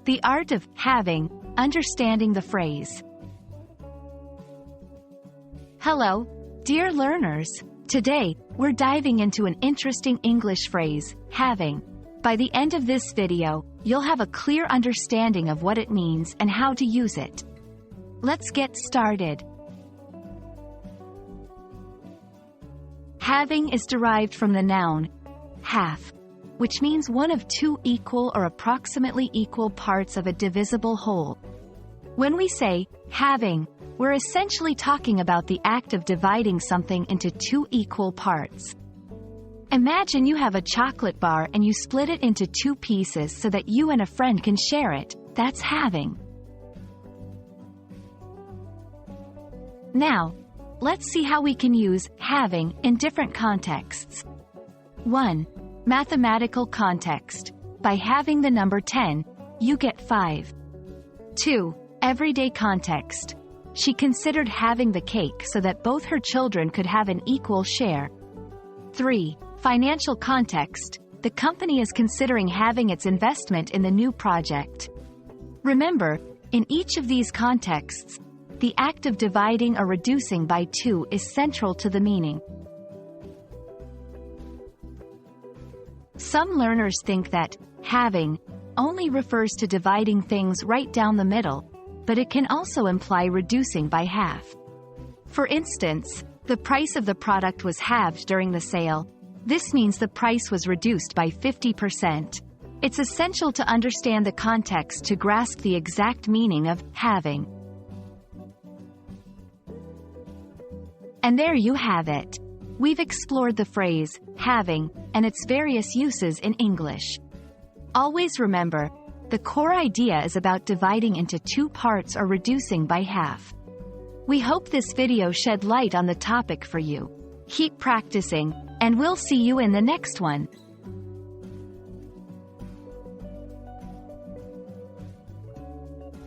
The art of having, understanding the phrase. Hello, dear learners. Today, we're diving into an interesting English phrase, having. By the end of this video, you'll have a clear understanding of what it means and how to use it. Let's get started. Having is derived from the noun half, which means one of two equal or approximately equal parts of a divisible whole. When we say having, we're essentially talking about the act of dividing something into two equal parts. Imagine you have a chocolate bar and you split it into two pieces so that you and a friend can share it. That's having. Now, let's see how we can use having in different contexts. 1. Mathematical context. By having the number 10, you get 5. 2. Everyday context. She considered having the cake so that both her children could have an equal share. 3. Financial context. The company is considering having its investment in the new project. Remember, in each of these contexts, the act of dividing or reducing by 2 is central to the meaning. Some learners think that having only refers to dividing things right down the middle, but it can also imply reducing by half. For instance, the price of the product was halved during the sale. This means the price was reduced by 50%. It's essential to understand the context to grasp the exact meaning of having. And there you have it. We've explored the phrase having and its various uses in English. Always remember, the core idea is about dividing into two parts or reducing by half. We hope this video shed light on the topic for you. Keep practicing, and we'll see you in the next one.